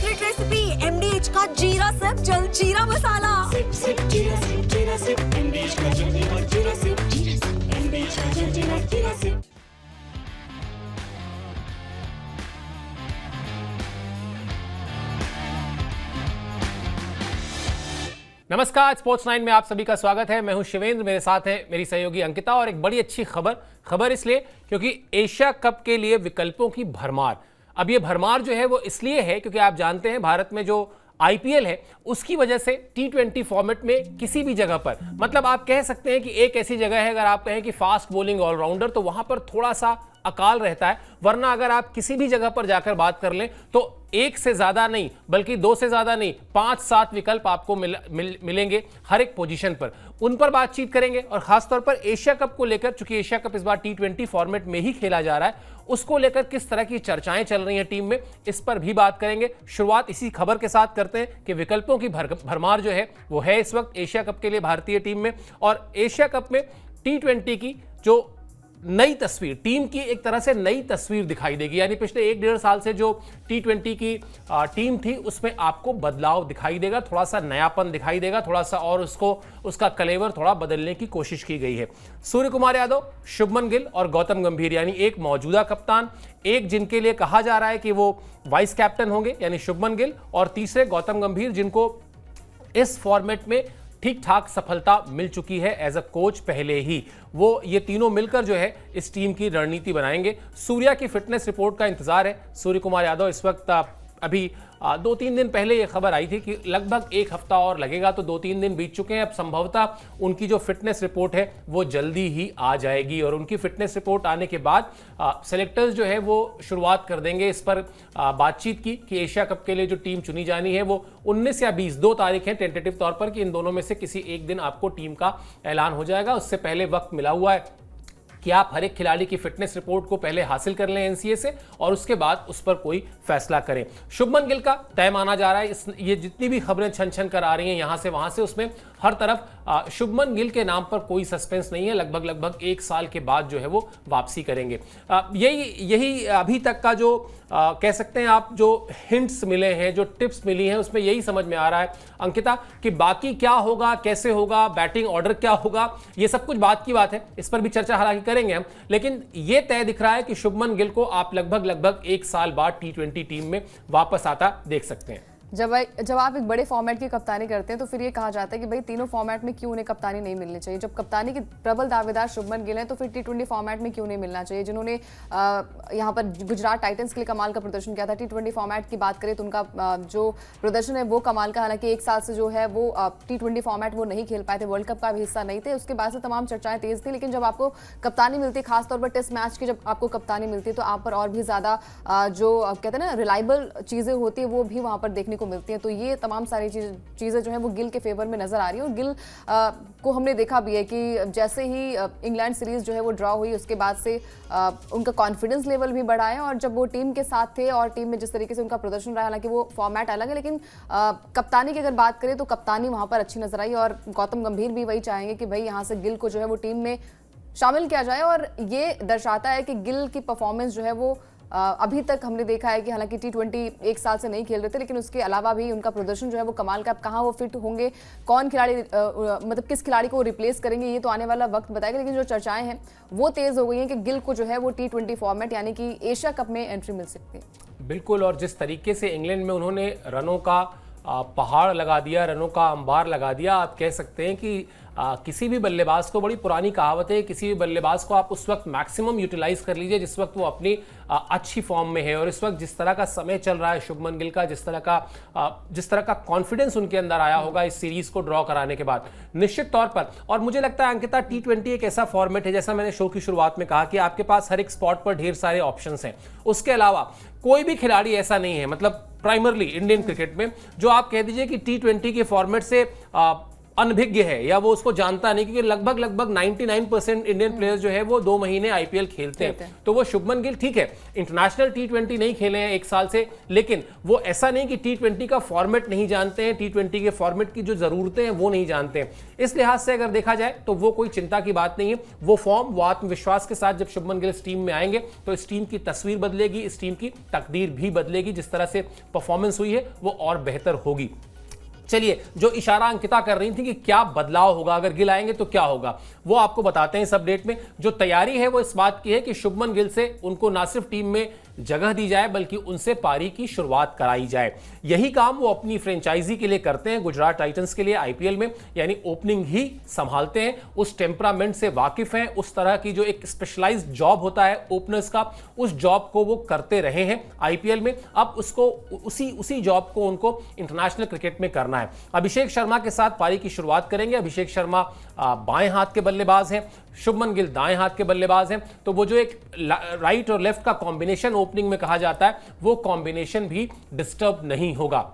Secret recipe MDH का जीरा SIP जल जीरा मसाला। सिप सिप जीरा सिप MDH का जलजीरा जीरा सिप MDH का जलजीरा जीरा सिप। नमस्कार, स्पोर्ट्स 9 में आप सभी का स्वागत है। मैं हूं शिवेंद्र, मेरे साथ है मेरी सहयोगी अंकिता। और एक बड़ी अच्छी खबर इसलिए क्योंकि एशिया कप के लिए विकल्पों की भरमार। अब ये भरमार जो है वो इसलिए है क्योंकि आप जानते हैं भारत में जो IPL है उसकी वजह से T20 फॉर्मेट में किसी भी जगह पर, मतलब आप कह सकते हैं कि एक ऐसी जगह है, अगर आप कहें कि फास्ट बॉलिंग ऑलराउंडर, तो वहां पर थोड़ा सा अकाल रहता है। वरना अगर आप किसी भी जगह पर जाकर बात कर लें तो एक से ज्यादा नहीं बल्कि दो से ज्यादा नहीं 5-7 विकल्प आपको मिलेंगे हर एक पोजीशन पर। उन पर बातचीत करेंगे और खासतौर पर एशिया कप को लेकर, चूंकि एशिया कप इस बार T20 फॉर्मेट में ही खेला जा रहा है, उसको लेकर किस तरह की चर्चाएं चल रही हैं टीम में, इस पर भी बात करेंगे। शुरुआत इसी खबर के साथ करते हैं कि विकल्पों की भरमार जो है वो है इस वक्त एशिया कप के लिए भारतीय टीम में। और एशिया कप में T20 की जो नई तस्वीर, टीम की एक तरह से नई तस्वीर दिखाई देगी। यानी पिछले 1-1.5 साल से जो T20 की टीम थी उसमें आपको बदलाव दिखाई देगा, थोड़ा सा नयापन दिखाई देगा, थोड़ा सा और उसका कलेवर थोड़ा बदलने की कोशिश की गई है। सूर्य कुमार यादव, शुभमन गिल और गौतम गंभीर, यानी एक मौजूदा कप्तान, एक जिनके लिए कहा जा रहा है कि वो वाइस कैप्टन होंगे यानी शुभमन गिल, और तीसरे गौतम गंभीर जिनको इस फॉर्मेट में ठीक ठाक सफलता मिल चुकी है एज अ कोच पहले ही। वो ये तीनों मिलकर जो है इस टीम की रणनीति बनाएंगे। सूर्या की फिटनेस रिपोर्ट का इंतजार है। सूर्य कुमार यादव इस वक्त अभी 2-3 दिन पहले ये खबर आई थी कि लगभग 1 हफ्ता और लगेगा, तो 2-3 दिन बीत चुके हैं। अब संभवतः उनकी जो फिटनेस रिपोर्ट है वो जल्दी ही आ जाएगी और उनकी फिटनेस रिपोर्ट आने के बाद सेलेक्टर्स जो है वो शुरुआत कर देंगे इस पर बातचीत की कि एशिया कप के लिए जो टीम चुनी जानी है वो 19 या 20, 2 तारीख है टेंटेटिव तौर पर, कि इन दोनों में से किसी एक दिन आपको टीम का ऐलान हो जाएगा। उससे पहले वक्त मिला हुआ है कि आप हर एक खिलाड़ी की फिटनेस रिपोर्ट को पहले हासिल कर लें NCA से और उसके बाद उस पर कोई फैसला करें। शुभमन गिल का तय माना जा रहा है। ये जितनी भी खबरें छन कर आ रही हैं यहां से वहां से, उसमें हर तरफ शुभमन गिल के नाम पर कोई सस्पेंस नहीं है। लगभग 1 साल के बाद जो है वो वापसी करेंगे। यही अभी तक का जो कह सकते हैं आप, जो हिंट्स मिले हैं, जो टिप्स मिली हैं, उसमें यही समझ में आ रहा है अंकिता कि बाकी क्या होगा, कैसे होगा, बैटिंग ऑर्डर क्या होगा, ये सब कुछ बात की बात है। इस पर भी चर्चा हालांकि करेंगे हम, लेकिन ये तय दिख रहा है कि शुभमन गिल को आप लगभग 1 साल बाद T20 टीम में वापस आता देख सकते हैं। जब आप एक बड़े फॉर्मेट की कप्तानी करते हैं तो फिर ये कहा जाता है कि भाई तीनों फॉर्मेट में क्यों उन्हें कप्तानी नहीं मिलनी चाहिए। जब कप्तानी के प्रबल दावेदार शुभमन गिल हैं तो फिर T20 फॉर्मेट में क्यों नहीं मिलना चाहिए, जिन्होंने यहाँ पर गुजरात टाइटंस के लिए कमाल का प्रदर्शन किया था। T20 फॉर्मेट की बात करें तो उनका जो प्रदर्शन है वो कमाल का, हालांकि 1 साल से जो है वो T20 फॉर्मेट वो नहीं खेल पाए थे, वर्ल्ड कप का भी हिस्सा नहीं थे, उसके बाद से तमाम चर्चाएं तेज थी। लेकिन जब आपको कप्तानी मिलती है, खासतौर पर टेस्ट मैच की जब आपको कप्तानी मिलती है, तो आप पर और भी ज्यादा जो कहते हैं ना रिलायबल चीजें होती है वो भी वहां पर देखने को मिलती है। तो ये तमाम सारी चीजें जो है वो गिल के फेवर में नजर आ रही है। और गिल को हमने देखा भी है कि जैसे ही इंग्लैंड सीरीज जो है वो ड्रॉ हुई, उसके बाद से उनका कॉन्फिडेंस लेवल भी बढ़ा है। और जब वो टीम के साथ थे और टीम में जिस तरीके से उनका प्रदर्शन रहा, हालांकि वो फॉर्मेट अलग है, लेकिन कप्तानी की अगर बात करें तो कप्तानी वहां पर अच्छी नजर आई। और गौतम गंभीर भी वही चाहेंगे कि भाई यहाँ से गिल को जो है वो टीम में शामिल किया जाए। और ये दर्शाता है कि गिल की परफॉर्मेंस जो है वो अभी तक हमने देखा है कि हालांकि T20 1 साल से नहीं खेल रहे थे, लेकिन उसके अलावा भी उनका प्रदर्शन जो है वो कमाल का। अब कहाँ वो फिट होंगे, कौन खिलाड़ी मतलब किस खिलाड़ी को रिप्लेस करेंगे, ये तो आने वाला वक्त बताएगा। लेकिन जो चर्चाएं हैं वो तेज हो गई हैं कि गिल को जो है वो T20 फॉर्मेट यानी कि एशिया कप में एंट्री मिल सकती है। बिल्कुल, और जिस तरीके से इंग्लैंड में उन्होंने रनों का पहाड़ लगा दिया, रनों का अंबार लगा दिया, आप कह सकते हैं कि किसी भी बल्लेबाज को, बड़ी पुरानी कहावत है, किसी भी बल्लेबाज को आप उस वक्त मैक्सिमम यूटिलाइज कर लीजिए जिस वक्त वो अपनी अच्छी फॉर्म में है। और इस वक्त जिस तरह का समय चल रहा है शुभमन गिल का, जिस तरह का कॉन्फिडेंस उनके अंदर आया होगा इस सीरीज को ड्रॉ कराने के बाद, निश्चित तौर पर। और मुझे लगता है अंकिता, T20 एक ऐसा फॉर्मेट है, जैसा मैंने शो की शुरुआत में कहा, कि आपके पास हर एक स्पॉट पर ढेर सारे ऑप्शंस हैं। उसके अलावा कोई भी खिलाड़ी ऐसा नहीं है, मतलब प्राइमरली इंडियन क्रिकेट में, जो आप कह दीजिए कि T20 के फॉर्मेट से अनभिज्ञ है या वो उसको जानता नहीं, क्योंकि लगभग 99% इंडियन प्लेयर्स जो है वो 2 महीने आईपीएल खेलते हैं। तो वो शुभमन गिल ठीक है, इंटरनेशनल T20 नहीं खेले हैं 1 साल से, लेकिन वो ऐसा नहीं कि T20 का फॉर्मेट नहीं जानते हैं, T20 के फॉर्मेट की जो जरूरतें हैं वो नहीं जानते हैं। इस लिहाज से अगर देखा जाए तो वो कोई चिंता की बात नहीं है। वो फॉर्म, वो आत्मविश्वास के साथ जब शुभमन गिल इस टीम में आएंगे तो इस टीम की तस्वीर बदलेगी, इस टीम की तकदीर भी बदलेगी। जिस तरह से परफॉर्मेंस हुई है वो और बेहतर होगी। चलिए, जो इशारा अंकिता कर रही थी कि क्या बदलाव होगा अगर गिल आएंगे तो क्या होगा, वो आपको बताते हैं इस अपडेट में। जो तैयारी है वो इस बात की है कि शुभमन गिल से उनको ना सिर्फ टीम में जगह दी जाए बल्कि उनसे पारी की शुरुआत कराई जाए। यही काम वो अपनी फ्रेंचाइजी के लिए करते हैं, गुजरात टाइटंस के लिए आईपीएल में, यानी ओपनिंग ही संभालते हैं। उस टेम्परामेंट से वाकिफ हैं, उस तरह की जो एक स्पेशलाइज्ड जॉब होता है ओपनर्स का, उस जॉब को वो करते रहे हैं आईपीएल में। अब उसको उसी जॉब को उनको इंटरनेशनल क्रिकेट में करना है। अभिषेक शर्मा के साथ पारी की शुरुआत करेंगे। अभिषेक शर्मा बाएं हाथ के बल्लेबाज हैं, शुभमन गिल दाएं हाथ के बल्लेबाज हैं, तो वो जो एक राइट और लेफ्ट का कॉम्बिनेशन ओपनिंग में कहा जाता है वो कॉम्बिनेशन भी डिस्टर्ब नहीं होगा।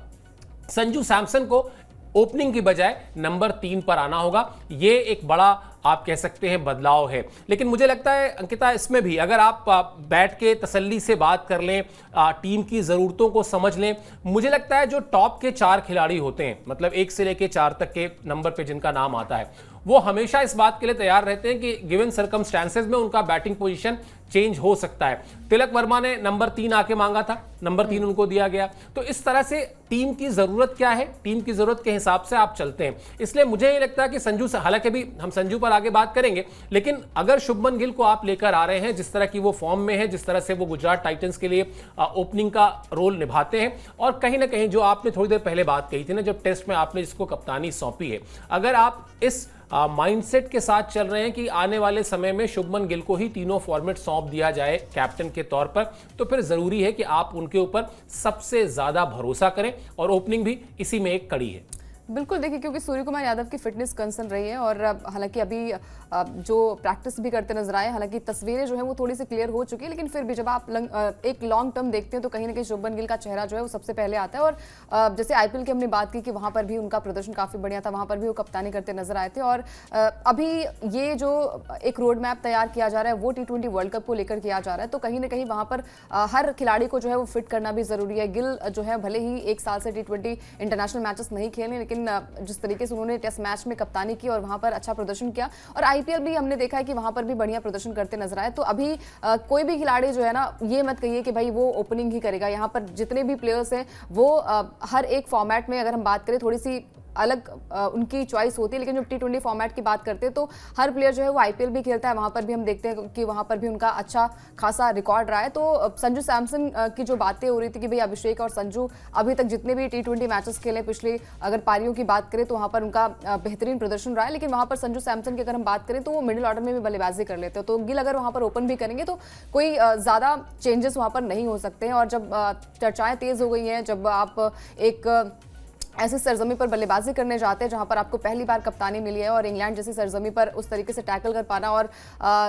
संजू सैमसन को ओपनिंग की बजाय नंबर 3 पर आना होगा। ये एक बड़ा आप कह सकते हैं बदलाव है। लेकिन मुझे लगता है अंकिता, इसमें भी अगर आप बैठ के तसल्ली से बात कर लें, टीम की ज़रूरतों को समझ लें, मुझे लगता है जो टॉप के 4 खिलाड़ी होते हैं, मतलब 1 से लेकर 4 तक के नंबर पे जिनका नाम आता है, वो हमेशा इस बात के लिए तैयार रहते हैं कि गिवन सर्कमस्टेंसेस में उनका बैटिंग पोजीशन चेंज हो सकता है। तिलक वर्मा ने नंबर 3 आके मांगा था, नंबर 3 उनको दिया गया। तो इस तरह से टीम की जरूरत क्या है, टीम की जरूरत के हिसाब से आप चलते हैं। इसलिए मुझे ये लगता है कि संजू, हालांकि भी हम संजू पर आगे बात करेंगे, लेकिन अगर शुभमन गिल को आप लेकर आ रहे हैं, जिस तरह की वो फॉर्म में है, जिस तरह से वो गुजरात टाइटंस के लिए ओपनिंग का रोल निभाते हैं, और कहीं ना कहीं जो आपने थोड़ी देर पहले बात कही थी ना, जब टेस्ट में आपने जिसको कप्तानी सौंपी है, अगर आप इस माइंडसेट के साथ चल रहे हैं कि आने वाले समय में शुभमन गिल को ही तीनों फॉर्मेट सौंप दिया जाए कैप्टन के तौर पर, तो फिर जरूरी है कि आप उनके ऊपर सबसे ज्यादा भरोसा करें, और ओपनिंग भी इसी में एक कड़ी है। बिल्कुल, देखिए, क्योंकि सूर्य कुमार यादव की फिटनेस कंसर्न रही है और हालांकि अभी जो प्रैक्टिस भी करते नजर आए, हालांकि तस्वीरें जो है वो थोड़ी सी क्लियर हो चुकी है, लेकिन फिर भी जब आप एक लॉन्ग टर्म देखते हैं तो कहीं ना कहीं शुभमन गिल का चेहरा जो है वो सबसे पहले आता है। और जैसे आईपीएल की हमने बात की कि वहां पर भी उनका प्रदर्शन काफी बढ़िया था, वहां पर भी वो कप्तानी करते नजर आए थे। और अभी ये जो एक रोड मैप तैयार किया जा रहा है वो T20 वर्ल्ड कप को लेकर किया जा रहा है, तो कहीं ना कहीं वहां पर हर खिलाड़ी को जो है वो फिट करना भी जरूरी है। गिल जो है भले ही 1 साल से T20 इंटरनेशनल मैचेस नहीं खेले, लेकिन जिस तरीके से उन्होंने टेस्ट मैच में कप्तानी की और वहां पर अच्छा प्रदर्शन किया, और आईपीएल भी हमने देखा है कि वहां पर भी बढ़िया प्रदर्शन करते नजर आए। तो अभी कोई भी खिलाड़ी जो है ना, ये मत कहिए कि भाई वो ओपनिंग ही करेगा। यहाँ पर जितने भी प्लेयर्स हैं वो हर एक फॉर्मेट में, अगर हम बात करें, थोड़ी सी अलग उनकी चॉइस होती है, लेकिन जब T20 फॉर्मेट की बात करते हैं तो हर प्लेयर जो है वो आईपीएल भी खेलता है, वहां पर भी हम देखते हैं कि वहां पर भी उनका अच्छा खासा रिकॉर्ड रहा है। तो संजू सैमसन की जो बातें हो रही थी कि भाई अभिषेक और संजू अभी तक जितने भी T20 मैचेस खेले पिछले, अगर पारियों की बात करें तो वहां पर उनका बेहतरीन प्रदर्शन रहा है, लेकिन वहां पर संजू सैमसन की अगर हम बात करें तो वो मिडिल ऑर्डर में भी बल्लेबाजी कर लेते हैं। तो गिल अगर वहां पर ओपन भी करेंगे तो कोई ज्यादा चेंजेस वहां पर नहीं हो सकते हैं। और जब चर्चाएं तेज हो गई हैं, जब आप एक ऐसे सरजमी पर बल्लेबाजी करने जाते हैं जहां पर आपको पहली बार कप्तानी मिली है, और इंग्लैंड जैसी सरजमी पर उस तरीके से टैकल कर पाना, और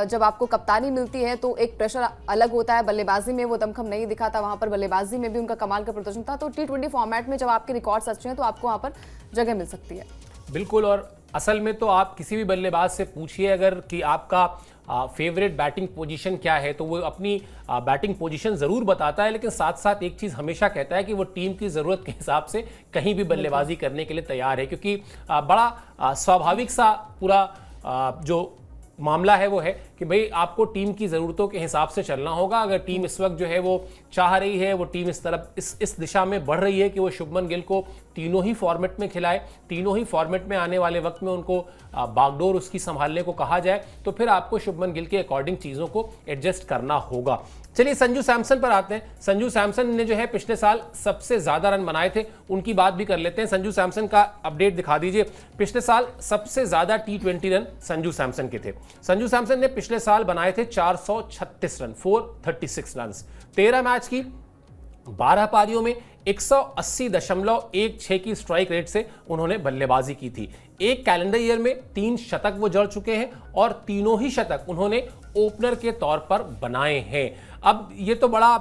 जब आपको कप्तानी मिलती है तो एक प्रेशर अलग होता है। बल्लेबाजी में वो दमखम नहीं दिखा था, वहां पर बल्लेबाजी में भी उनका कमाल का प्रदर्शन था। तो T20 फॉर्मेट में जब आपके रिकॉर्ड्स अच्छे हैं तो आपको वहां पर जगह मिल सकती है। बिल्कुल, और असल में तो आप किसी भी बल्लेबाज से पूछिए अगर कि आपका फेवरेट बैटिंग पोजीशन क्या है, तो वो अपनी बैटिंग पोजीशन ज़रूर बताता है, लेकिन साथ साथ एक चीज़ हमेशा कहता है कि वो टीम की ज़रूरत के हिसाब से कहीं भी बल्लेबाजी करने के लिए तैयार है, क्योंकि बड़ा स्वाभाविक सा पूरा जो मामला है वो है कि भाई आपको टीम की ज़रूरतों के हिसाब से चलना होगा। अगर टीम इस वक्त जो है वो चाह रही है, वो टीम इस तरफ इस दिशा में बढ़ रही है कि वो शुभमन गिल को तीनों ही फॉर्मेट में खिलाए, तीनों ही फॉर्मेट में आने वाले वक्त में उनको बागडोर उसकी संभालने को कहा जाए, तो फिर आपको शुभमन गिल के अकॉर्डिंग चीज़ों को एडजस्ट करना होगा। चलिए संजू सैमसन पर आते हैं। संजू सैमसन ने जो है पिछले साल सबसे ज्यादा रन बनाए थे, उनकी बात भी कर लेते हैं। संजू सैमसन का अपडेट दिखा दीजिए। पिछले साल सबसे ज्यादा T20 रन संजू सैमसन के थे। संजू सैमसन ने पिछले साल बनाए थे 436 रन, 436 रन। 13 मैच की 12 पारियों में 180.16 की स्ट्राइक रेट से उन्होंने बल्लेबाजी की थी। एक कैलेंडर ईयर में 3 शतक वो जड़ चुके हैं, और तीनों ही शतक उन्होंने ओपनर के तौर पर बनाए हैं। अब ये तो बड़ा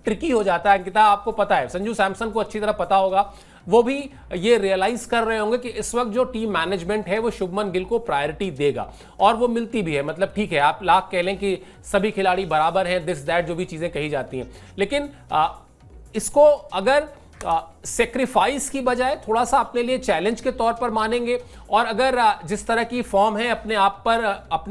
ट्रिकी हो जाता है अंकिता, आपको पता है संजू सैमसन को अच्छी तरह पता होगा, वो भी ये रियलाइज कर रहे होंगे कि इस वक्त जो टीम मैनेजमेंट है वो शुभमन गिल को प्रायोरिटी देगा, और वो मिलती भी है। मतलब ठीक है, आप लाख कह लें कि सभी खिलाड़ी बराबर हैं, दिस दैट जो भी चीजें कही जाती हैं, लेकिन इसको अगर सेक्रीफाइस की बजाय थोड़ा सा अपने लिए चैलेंज के तौर पर मानेंगे, और अगर जिस तरह की फॉर्म है अपने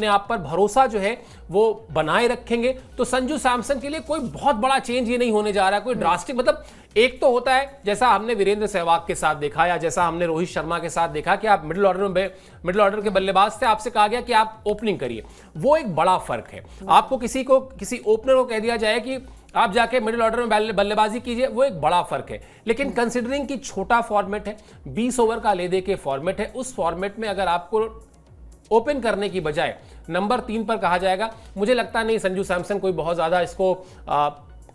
आप पर भरोसा जो है वो बनाए रखेंगे, तो संजू सैमसन के लिए कोई बहुत बड़ा चेंज ये नहीं होने जा रहा है, कोई ड्रास्टिक। मतलब एक तो होता है जैसा हमने वीरेंद्र सहवाग के साथ देखा, या जैसा हमने रोहित शर्मा के साथ देखा कि आप मिडिल ऑर्डर के बल्लेबाज थे, आपसे कहा गया कि आप ओपनिंग करिए, वो एक बड़ा फर्क है। आपको किसी ओपनर को कह दिया जाए कि आप जाके मिडिल ऑर्डर में बल्लेबाजी कीजिए, वो एक बड़ा फर्क है। लेकिन कंसिडरिंग कि छोटा फॉर्मेट है, 20 ओवर का ले दे के फॉर्मेट है, उस फॉर्मेट में अगर आपको ओपन करने की बजाय नंबर 3 पर कहा जाएगा, मुझे लगता नहीं संजू सैमसन कोई बहुत ज्यादा इसको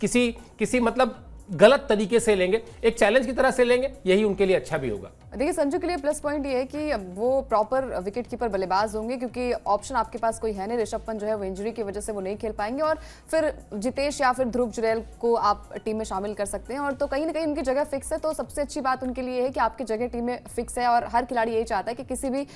किसी मतलब गलत तरीके से लेंगे, एक चैलेंज की तरह से लेंगे, यही उनके लिए अच्छा भी होगा। देखिए संजू के लिए प्लस पॉइंट ये है कि वो प्रॉपर विकेट कीपर बल्लेबाज होंगे, क्योंकि ऑप्शन आपके पास कोई है नहीं। ऋषभ पंत जो है वो इंजरी की वजह से वो नहीं खेल पाएंगे, और फिर जितेश या फिर ध्रुव जुरैल को आप टीम में शामिल कर सकते हैं, और तो कहीं ना कहीं उनकी जगह फिक्स है। तो सबसे अच्छी बात उनके लिए है कि आपकी जगह टीम में फिक्स है, और हर खिलाड़ी यही चाहता है कि किसी भी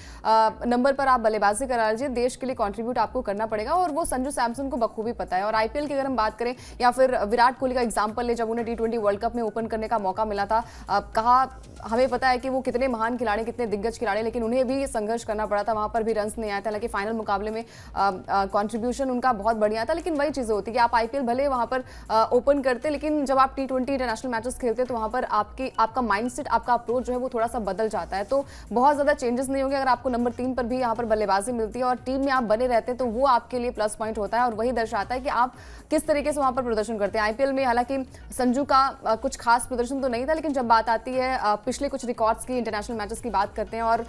नंबर पर आप बल्लेबाजी करा लीजिए, देश के लिए कॉन्ट्रीब्यूट आपको करना पड़ेगा, और वो संजू सैमसन को बखूबी पता है। और आईपीएल की अगर हम बात करें, या फिर विराट कोहली का एग्जाम्पल ले, जब उन्हें T20 वर्ल्ड कप में ओपन करने का मौका मिला था, कहा हमें पता है कि वो कितने महान खिलाड़ी, कितने दिग्गज खिलाड़ी, लेकिन उन्हें भी संघर्ष करना पड़ा था, वहां पर भी रन्स नहीं आया था। हालांकि फाइनल मुकाबले में कंट्रीब्यूशन उनका बहुत बढ़िया था, लेकिन वही चीजें होती है कि आप आईपीएल भले वहां पर ओपन करते, लेकिन जब आप T20 इंटरनेशनल मैचेस खेलते तो वहां पर आपका माइंडसेट, आपका अप्रोच जो है वो थोड़ा सा बदल जाता है। तो बहुत ज्यादा चेंजेस नहीं होंगे। अगर आपको नंबर 3 पर भी यहाँ पर बल्लेबाजी मिलती है और टीम में आप बने रहते हैं, तो वो आपके लिए प्लस पॉइंट होता है, और वही दर्शाता है कि आप किस तरीके से वहां पर प्रदर्शन करते हैं। आईपीएल में हालांकि संजू का कुछ खास प्रदर्शन तो नहीं था, लेकिन जब बात आती है पिछले कुछ रिकॉर्ड्स की, इंटरनेशनल मैचेस की बात करते हैं, और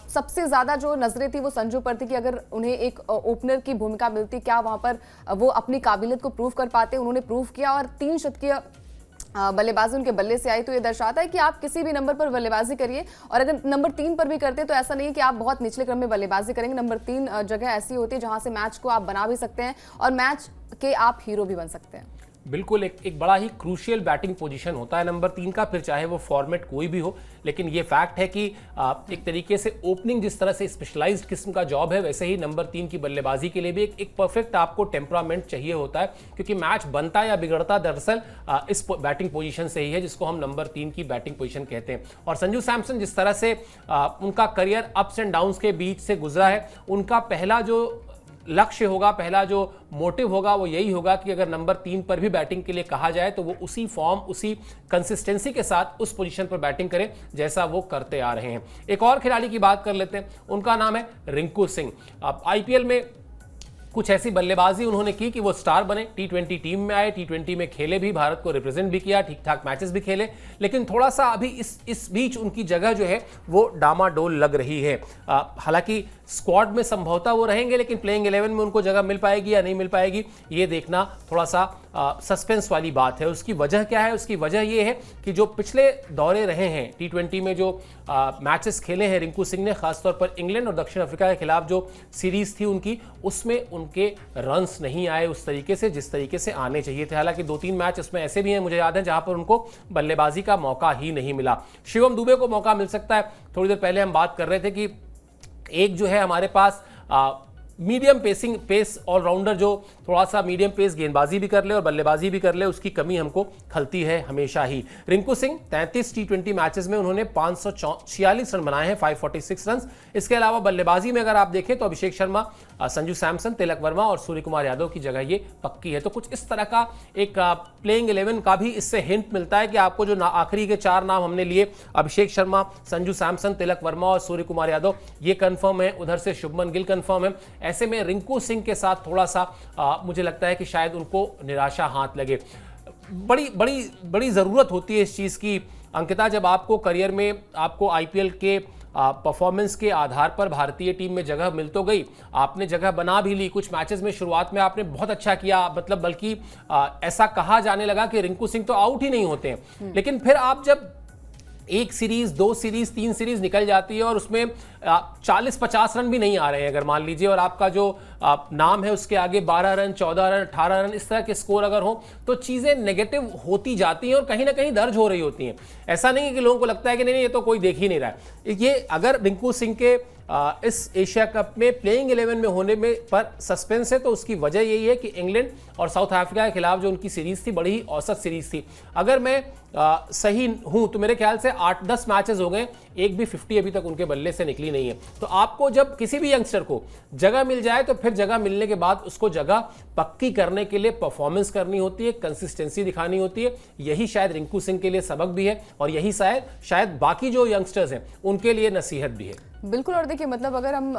सबसे ज्यादा जो नजरें थी वो संजू पर थी कि अगर उन्हें एक ओपनर की भूमिका मिलती, क्या वहां पर वो अपनी काबिलियत को प्रूव कर पाते। उन्होंने प्रूव किया, और 3 शतकीय बल्लेबाजी उनके बल्ले से आई। तो ये दर्शाता है कि आप किसी भी नंबर पर बल्लेबाजी करिए, और अगर नंबर 3 पर भी करते हैं तो ऐसा नहीं है कि आप बहुत निचले क्रम में बल्लेबाजी करेंगे। नंबर 3 जगह ऐसी होती है जहां से मैच को आप बना भी सकते हैं, और मैच के आप हीरो भी बन सकते हैं। बिल्कुल, एक बड़ा ही क्रूशियल बैटिंग पोजीशन होता है नंबर 3 का, फिर चाहे वो फॉर्मेट कोई भी हो। लेकिन ये फैक्ट है कि एक तरीके से ओपनिंग जिस तरह से स्पेशलाइज्ड किस्म का जॉब है, वैसे ही नंबर 3 की बल्लेबाजी के लिए भी एक परफेक्ट आपको टेम्परामेंट चाहिए होता है, क्योंकि मैच बनता या बिगड़ता दरअसल इस बैटिंग पोजीशन से ही है, जिसको हम नंबर 3 की बैटिंग पोजीशन कहते हैं। और संजू सैमसन जिस तरह से उनका करियर अप्स एंड डाउन्स के बीच से गुजरा है, उनका पहला जो लक्ष्य होगा, पहला जो मोटिव होगा, वो यही होगा कि अगर नंबर 3 पर भी बैटिंग के लिए कहा जाए तो वो उसी फॉर्म, उसी कंसिस्टेंसी के साथ उस पोजीशन पर बैटिंग करें जैसा वो करते आ रहे हैं। एक और खिलाड़ी की बात कर लेते हैं, उनका नाम है रिंकू सिंह। अब आईपीएल में कुछ ऐसी बल्लेबाजी उन्होंने की कि वो स्टार बने, T20 टीम में आए, T20 में खेले भी, भारत को रिप्रेजेंट भी किया, ठीक ठाक मैचेस भी खेले, लेकिन थोड़ा सा अभी इस बीच उनकी जगह जो है वो डामाडोल लग रही है। हालांकि स्क्वाड में संभवतः वो रहेंगे, लेकिन प्लेइंग 11 में उनको जगह मिल पाएगी या नहीं मिल पाएगी, ये देखना थोड़ा सा सस्पेंस वाली बात है। उसकी वजह क्या है? उसकी वजह ये है कि जो पिछले दौरे रहे हैं T20 में, जो मैचेस खेले हैं रिंकू सिंह ने, खासतौर पर इंग्लैंड और दक्षिण अफ्रीका के खिलाफ जो सीरीज थी उनकी, उसमें उनके रन्स नहीं आए उस तरीके से जिस तरीके से आने चाहिए थे। हालांकि 2-3 मैच इसमें ऐसे भी हैं, मुझे याद है, जहां पर उनको बल्लेबाजी का मौका ही नहीं मिला। शिवम दुबे को मौका मिल सकता है। थोड़ी देर पहले हम बात कर रहे थे कि एक जो है हमारे पास मीडियम पेस ऑलराउंडर जो थोड़ा सा मीडियम पेस गेंदबाजी भी कर ले और बल्लेबाजी भी कर ले, उसकी कमी हमको खलती है हमेशा ही। रिंकू सिंह 33 T20 मैचेस में उन्होंने 546 रन बनाए हैं, 546 रन। इसके अलावा बल्लेबाजी में अगर आप देखें तो अभिषेक शर्मा, संजू सैमसन, तिलक वर्मा और सूर्य कुमार यादव की जगह ये पक्की है। तो कुछ इस तरह का एक प्लेइंग 11 का भी इससे हिंट मिलता है कि आपको जो आखिरी के 4 नाम हमने लिए, अभिषेक शर्मा, संजू सैमसन, तिलक वर्मा और सूर्य कुमार यादव, ये कंफर्म है। उधर से शुभमन गिल कंफर्म है। ऐसे में रिंकू सिंह के साथ थोड़ा सा मुझे लगता है कि शायद उनको निराशा हाथ लगे। बड़ी बड़ी बड़ी जरूरत होती है इस चीज की अंकिता, जब आपको करियर में आपको आईपीएल के परफॉर्मेंस के आधार पर भारतीय टीम में जगह मिल तो गई, आपने जगह बना भी ली, कुछ मैचेस में शुरुआत में आपने बहुत अच्छा किया, मतलब बल्कि ऐसा कहा जाने लगा कि रिंकू सिंह तो आउट ही नहीं होते हैं। लेकिन फिर आप जब एक सीरीज, 2 सीरीज, 3 सीरीज निकल जाती है और उसमें 40-50 रन भी नहीं आ रहे हैं अगर मान लीजिए, और आपका जो नाम है उसके आगे 12 रन, 14 रन, 18 रन इस तरह के स्कोर अगर हो तो चीज़ें नेगेटिव होती जाती हैं और कहीं ना कहीं दर्ज हो रही होती हैं। ऐसा नहीं है कि लोगों को लगता है कि नहीं ये तो कोई देख ही नहीं रहा है। ये अगर रिंकू सिंह के इस एशिया कप में प्लेइंग 11 में होने में पर सस्पेंस है तो उसकी वजह यही है कि इंग्लैंड और साउथ अफ्रीका के खिलाफ जो उनकी सीरीज थी बड़ी ही औसत सीरीज थी। अगर मैं सही हूं तो मेरे ख्याल से 8-10 मैचेस हो गए, एक भी 50 अभी तक उनके बल्ले से निकली नहीं है। तो आपको जब किसी भी यंगस्टर को जगह मिल जाए तो फिर जगह मिलने के बाद उसको जगह पक्की करने के लिए परफॉर्मेंस करनी होती है, कंसिस्टेंसी दिखानी होती है। यही शायद रिंकू सिंह के लिए सबक भी है और यही शायद बाकी जो यंगस्टर्स हैं उनके लिए नसीहत भी है। बिल्कुल। और देखिए मतलब अगर हम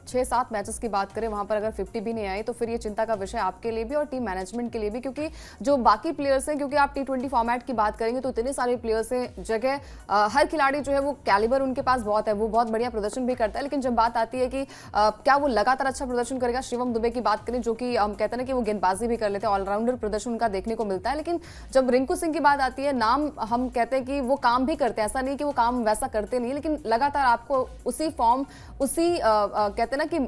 6-7 मैचेस की बात करें वहां पर अगर 50 भी नहीं आई तो फिर ये चिंता का विषय आपके लिए भी और टीम मैनेजमेंट के लिए भी, क्योंकि जो बाकी प्लेयर्स हैं, क्योंकि आप T20 फॉर्मेट की बात करेंगे तो इतने सारे प्लेयर्स हैं, जगह हर खिलाड़ी जो है वो कैलिबर उनके पास बहुत है, वो बहुत बढ़िया प्रदर्शन भी करता है। लेकिन जब बात आती है कि क्या वो लगातार अच्छा प्रदर्शन करेगा, शिवम दुबे की बात करें जो कि हम कहते हैं ना कि वो गेंदबाजी भी कर लेते हैं, ऑलराउंडर प्रदर्शन उनका देखने को मिलता है। लेकिन जब रिंकू सिंह की बात आती है, नाम हम कहते हैं कि वो काम भी करते हैं, ऐसा नहीं कि वो काम वैसा करते नहीं, लेकिन लगातार आपको उसी फॉर्म कहते हैं ना कि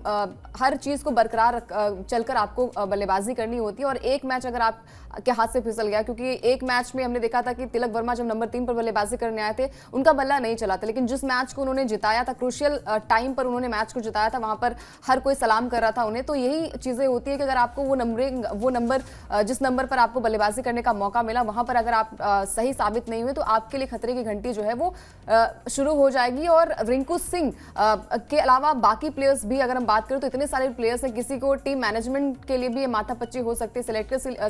हर चीज को बरकरार चलकर आपको बल्लेबाजी करनी होती है। और एक मैच अगर आप के हाथ से फिसल गया, क्योंकि एक मैच में हमने देखा था कि तिलक वर्मा जब नंबर 3 पर बल्लेबाजी करने आए थे उनका बल्ला नहीं चला था, लेकिन जिस मैच को उन्होंने जिताया था, क्रूशियल टाइम पर उन्होंने मैच को जिताया था, वहां पर हर कोई सलाम कर रहा था उन्हें। तो यही चीजें होती है कि अगर आपको वो नंबर जिस नंबर पर आपको बल्लेबाजी करने का मौका मिला वहां पर अगर आप सही साबित नहीं हुए तो आपके लिए खतरे की घंटी जो है वो शुरू हो जाएगी। और रिंकू सिंह के अलावा बाकी प्लेयर्स भी अगर हम बात करें तो इतने सारे प्लेयर्स हैं, किसी को टीम मैनेजमेंट के लिए भी ये माथापच्ची हो सकती है,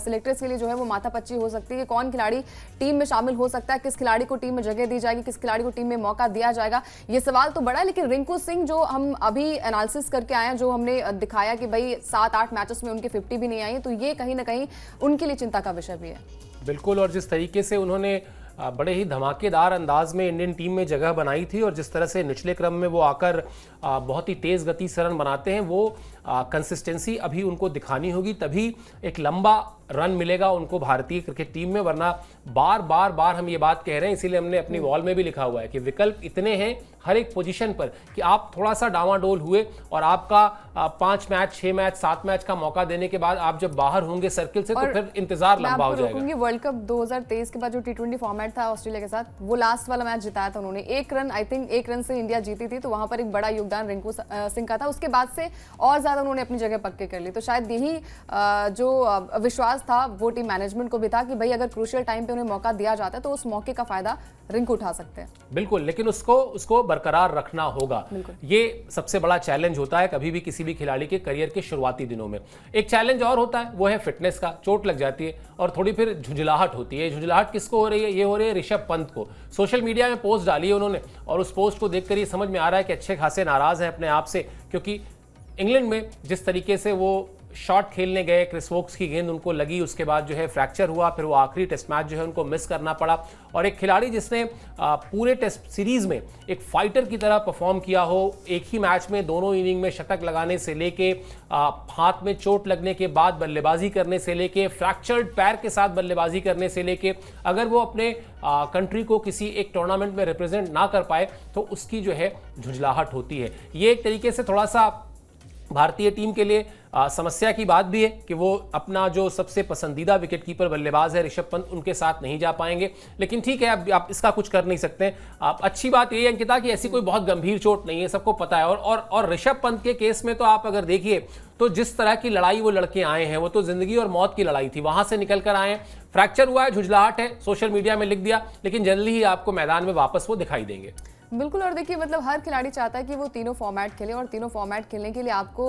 सिलेक्टर्स के लिए जो है वो माथापच्ची हो सकती है कि कौन खिलाड़ी टीम में शामिल हो सकता है, किस खिलाड़ी को टीम में जगह दी जाएगी, किस खिलाड़ी को टीम में मौका दिया जाएगा। ये सवाल तो बड़ा है। लेकिन रिंकू सिंह जो हम अभी एनालिसिस करके आए हैं, जो हमने दिखाया कि भाई 7-8 मैचेस में उनके 50 भी नहीं आई, तो ये कहीं ना कहीं उनके लिए चिंता का विषय भी है। बिल्कुल। और जिस तरीके से उन्होंने बड़े ही धमाकेदार अंदाज में इंडियन टीम में जगह बनाई थी और जिस तरह से निचले क्रम में वो आकर बहुत ही तेज़ गति से रन बनाते हैं, वो कंसिस्टेंसी अभी उनको दिखानी होगी, तभी एक लंबा रन मिलेगा उनको भारतीय क्रिकेट टीम में। वरना बार हम ये बात कह रहे हैं, इसीलिए हमने अपनी वॉल में भी लिखा हुआ है कि विकल्प इतने हैं हर एक पोजीशन पर कि आप थोड़ा सा डावाडोल हुए और आपका 5 मैच, 6 मैच, 7 मैच का मौका देने के बाद आप जब बाहर होंगे सर्किल से तो फिर इंतजार लंबा हो जाएगा। वर्ल्ड कप 2023 के बाद जो T20 फॉर्मेट था ऑस्ट्रेलिया के साथ, वो लास्ट वाला मैच जिताया था उन्होंने, 1 रन आई थिंक 1 रन से इंडिया जीती थी, तो वहां पर एक बड़ा योगदान रिंकू सिंह का था। उसके बाद से और ज्यादा उन्होंने अपनी जगह पक्के कर ली। तो शायद यही जो विश्वास था वो टीम मैनेजमेंट को भी था कि भाई अगर क्रूशियल टाइम पे उन्हें मौका दिया जाता है तो उस मौके का फायदा रिंकू उठा सकते हैं। बिल्कुल, लेकिन उसको बरकरार रखना होगा। ये सबसे बड़ा चैलेंज होता है कभी भी किसी भी खिलाड़ी के करियर के शुरुआती दिनों में। एक चैलेंज और होता है, वो है फिटनेस का। चोट लग जाती है और थोड़ी फिर झुंझलाहट होती है। झुंझलाहट किसको हो रही है? ये हो रही है ऋषभ पंत को। सोशल मीडिया में पोस्ट डाली है उन्होंने और उस पोस्ट को देखकर ये समझ में आ रहा है कि अच्छे खासे नाराज हैं अपने आप से, क्योंकि इंग्लैंड में जिस तरीके से वो शॉट खेलने गए, क्रिस वोक्स की गेंद उनको लगी, उसके बाद जो है फ्रैक्चर हुआ, फिर वो आखिरी टेस्ट मैच जो है उनको मिस करना पड़ा। और एक खिलाड़ी जिसने पूरे टेस्ट सीरीज में एक फाइटर की तरह परफॉर्म किया हो, एक ही मैच में दोनों इनिंग में शतक लगाने से लेके हाथ में चोट लगने के बाद बल्लेबाजी करने से लेके, फ्रैक्चर्ड पैर के साथ बल्लेबाजी करने से लेके, अगर वो अपने कंट्री को किसी एक टूर्नामेंट में रिप्रेजेंट ना कर पाए तो उसकी जो है झुंझलाहट होती है। ये एक तरीके से थोड़ा सा भारतीय टीम के लिए समस्या की बात भी है कि वो अपना जो सबसे पसंदीदा विकेटकीपर बल्लेबाज है ऋषभ पंत, उनके साथ नहीं जा पाएंगे। लेकिन ठीक है, अब आप इसका कुछ कर नहीं सकते। अच्छी बात ये है अंकिता कि ऐसी कोई बहुत गंभीर चोट नहीं है, सबको पता है। और ऋषभ पंत के केस में तो आप अगर देखिए तो जिस तरह की लड़ाई वो लड़के आए हैं वो तो जिंदगी और मौत की लड़ाई थी, वहां से निकल कर आए। फ्रैक्चर हुआ है, झुंझलाहट है, सोशल मीडिया में लिख दिया, लेकिन जल्दी ही आपको मैदान में वापस वो दिखाई देंगे। बिल्कुल। और देखिए मतलब हर खिलाड़ी चाहता है कि वो तीनों फॉर्मेट खेले और तीनों फॉर्मेट खेलने के लिए आपको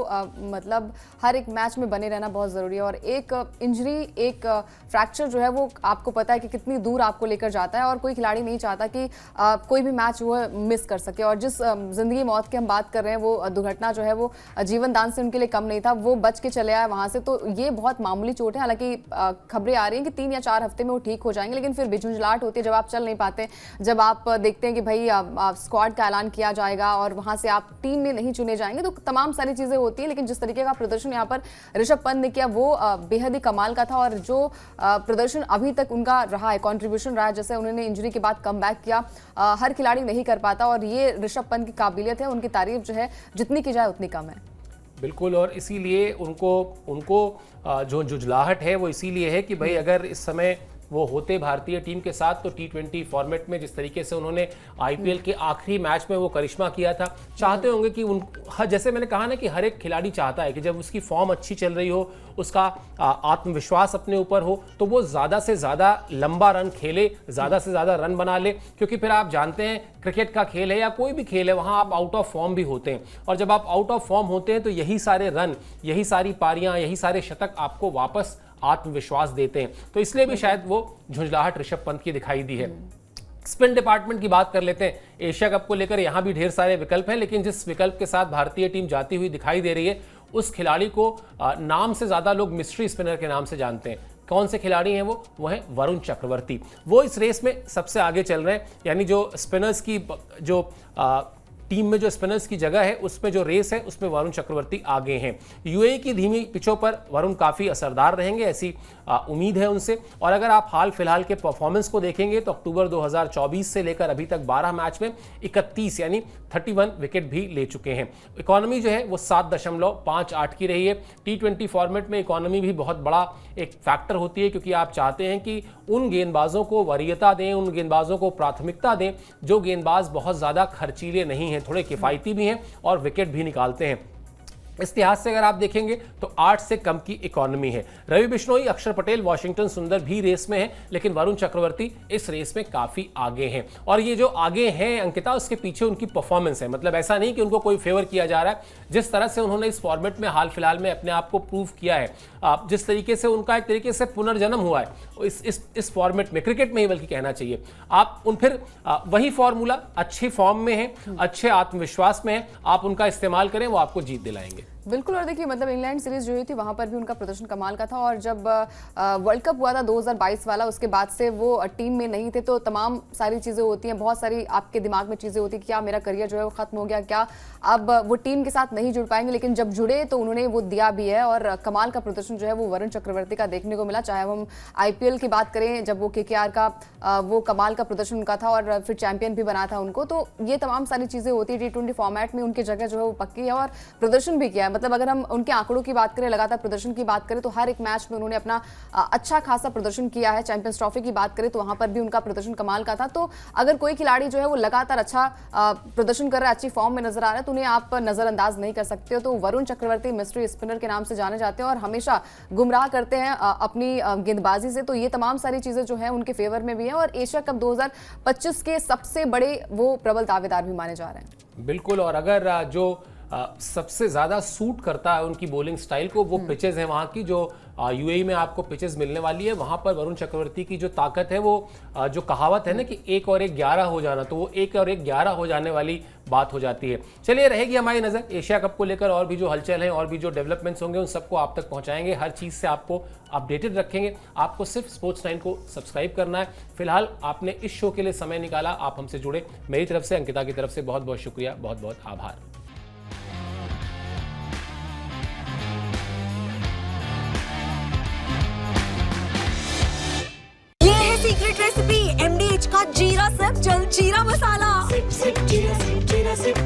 मतलब हर एक मैच में बने रहना बहुत ज़रूरी है। और एक इंजरी, एक फ्रैक्चर जो है वो आपको पता है कि कितनी दूर आपको लेकर जाता है और कोई खिलाड़ी नहीं चाहता कि कोई भी मैच वो मिस कर सके। और जिस ज़िंदगी मौत की हम बात कर रहे हैं, वो दुर्घटना जो है वो जीवन दान से उनके लिए कम नहीं था, वो बच के चले आए वहाँ से। तो ये बहुत मामूली चोट है। हालांकि खबरें आ रही हैं कि 3 या 4 हफ्ते में वो ठीक हो जाएंगे, लेकिन फिर भी झुंझलाहट होती है जब आप चल नहीं पाते, जब आप देखते हैं कि भाई स्क्वाड का ऐलान किया जाएगा और वहां से आप टीम में नहीं चुने जाएंगे, तो तमाम सारी चीजें होती हैं। लेकिन जिस तरीके का प्रदर्शन यहाँ पर ऋषभ पंत ने किया वो बेहद ही कमाल का था, और जो प्रदर्शन अभी तक उनका रहा है, कॉन्ट्रीब्यूशन रहा है, जैसे उन्होंने इंजरी के बाद कम बैक किया, हर खिलाड़ी नहीं कर पाता, और ये ऋषभ पंत की काबिलियत है, उनकी तारीफ जो है जितनी की जाए उतनी कम है। बिल्कुल, और इसीलिए उनको जो जुझलाहट है वो इसीलिए है कि भाई अगर इस समय वो होते भारतीय टीम के साथ तो T20 फॉर्मेट में जिस तरीके से उन्होंने IPL के आखिरी मैच में वो करिश्मा किया था, चाहते होंगे कि जैसे मैंने कहा ना कि हर एक खिलाड़ी चाहता है कि जब उसकी फॉर्म अच्छी चल रही हो, उसका आत्मविश्वास अपने ऊपर हो, तो वो ज़्यादा से ज़्यादा लंबा रन खेले, ज़्यादा से ज़्यादा रन बना ले, क्योंकि फिर आप जानते हैं क्रिकेट का खेल है या कोई भी खेल है, वहाँ आप आउट ऑफ फॉर्म भी होते हैं, और जब आप आउट ऑफ फॉर्म होते हैं तो यही सारे रन, यही सारी पारियाँ, यही सारे शतक आपको वापस आत्मविश्वास देते हैं। तो इसलिए भी शायद वो झुंझलाहट ऋषभ पंत की दिखाई दी है। स्पिन डिपार्टमेंट की बात कर लेते हैं। एशिया कप को लेकर यहां भी ढेर सारे विकल्प हैं, लेकिन जिस विकल्प के साथ भारतीय टीम जाती हुई दिखाई दे रही है, उस खिलाड़ी को नाम से ज्यादा लोग मिस्ट्री स्पिनर के नाम से जानते हैं। कौन से खिलाड़ी हैं वो हैं वरुण चक्रवर्ती। वो इस रेस में सबसे आगे चल रहे हैं, यानी जो स्पिनर्स की जो टीम में जो स्पिनर्स की जगह है उसमें जो रेस है उसमें वरुण चक्रवर्ती आगे हैं। यूएई की धीमी पिचों पर वरुण काफ़ी असरदार रहेंगे, ऐसी उम्मीद है उनसे। और अगर आप हाल फिलहाल के परफॉर्मेंस को देखेंगे तो अक्टूबर 2024 से लेकर अभी तक 12 मैच में 31 यानी 31 विकेट भी ले चुके हैं। इकोनॉमी जो है वो 7.58 की रही है। T20 फॉर्मेट में इकोनॉमी भी बहुत बड़ा एक फैक्टर होती है, क्योंकि आप चाहते हैं कि उन गेंदबाजों को वरीयता दें, उन गेंदबाजों को प्राथमिकता दें जो गेंदबाज बहुत ज़्यादा खर्चीले नहीं हैं, थोड़े किफ़ायती भी हैं और विकेट भी निकालते हैं। इस लिहाज से अगर आप देखेंगे तो 8 से कम की इकोनॉमी है। रवि बिश्नोई, अक्षर पटेल, वाशिंगटन सुंदर भी रेस में हैं, लेकिन वरुण चक्रवर्ती इस रेस में काफ़ी आगे हैं। और ये जो आगे हैं अंकिता, उसके पीछे उनकी परफॉर्मेंस है। मतलब ऐसा नहीं कि उनको कोई फेवर किया जा रहा है, जिस तरह से उन्होंने इस फॉर्मेट में हाल फिलहाल में अपने आप को प्रूव किया है, जिस तरीके से उनका एक तरीके से पुनर्जन्म हुआ है इस फॉर्मेट में, क्रिकेट में ही बल्कि कहना चाहिए। आप फिर वही फॉर्मूला अच्छी फॉर्म में है, अच्छे आत्मविश्वास में है, आप उनका इस्तेमाल करें, वो आपको जीत दिलाएंगे। बिल्कुल। और देखिए मतलब इंग्लैंड सीरीज जो हुई थी वहां पर भी उनका प्रदर्शन कमाल का था, और जब वर्ल्ड कप हुआ था 2022 वाला, उसके बाद से वो टीम में नहीं थे, तो तमाम सारी चीज़ें होती हैं, बहुत सारी आपके दिमाग में चीज़ें होती हैं, क्या मेरा करियर जो है वो खत्म हो गया, क्या अब वो टीम के साथ नहीं जुड़ पाएंगे। लेकिन जब जुड़े तो उन्होंने वो दिया भी है, और कमाल का प्रदर्शन जो है वो वरुण चक्रवर्ती का देखने को मिला। चाहे हम IPL की बात करें, जब वो KKR का वो कमाल का प्रदर्शन उनका था और फिर चैंपियन भी बना था उनको, तो ये तमाम सारी चीज़ें होती है। T20 फॉर्मेट में उनकी जगह जो है वो पक्की है और प्रदर्शन भी किया है। मतलब अगर हम उनके आंकड़ों की बात करें, लगातार प्रदर्शन की बात करें, तो हर एक मैच में उन्होंने अपना अच्छा खासा प्रदर्शन किया है। चैंपियंस ट्रॉफी की बात करें तो वहां पर भी उनका प्रदर्शन कमाल का था। तो अगर कोई खिलाड़ी जो है वो लगातार अच्छा प्रदर्शन कर रहा है, अच्छी फॉर्म में नजर आ रहा है, तो उन्हें आप नजरअंदाज नहीं कर सकते हो। तो वरुण चक्रवर्ती मिस्ट्री स्पिनर के नाम से जाने जाते हैं और हमेशा गुमराह करते हैं अपनी गेंदबाजी से। तो ये तमाम सारी चीजें जो है उनके फेवर में भी है, और एशिया कप 2025 के सबसे बड़े वो प्रबल दावेदार भी माने जा रहे हैं। बिल्कुल। और अगर जो सबसे ज़्यादा सूट करता है उनकी बॉलिंग स्टाइल को, वो पिचेस हैं वहाँ की, जो यूएई में आपको पिचेस मिलने वाली है, वहाँ पर वरुण चक्रवर्ती की जो ताकत है, वो जो कहावत है ना कि 1 और 1 11 हो जाना, तो वो 1 और 1 11 हो जाने वाली बात हो जाती है। चलिए, रहेगी हमारी नज़र एशिया कप को लेकर, और भी जो हलचल है और भी जो डेवलपमेंट्स होंगे उन सबको आप तक पहुँचाएंगे, हर चीज़ से आपको अपडेटेड रखेंगे। आपको सिर्फ स्पोर्ट्स 9 को सब्सक्राइब करना है। फिलहाल आपने इस शो के लिए समय निकाला, आप हमसे जुड़े, मेरी तरफ से, अंकिता की तरफ से बहुत बहुत शुक्रिया, बहुत बहुत आभार। सीक्रेट रेसिपी MDH का जीरा सिप जलजीरा मसाला। Sip, sip, jeera sip,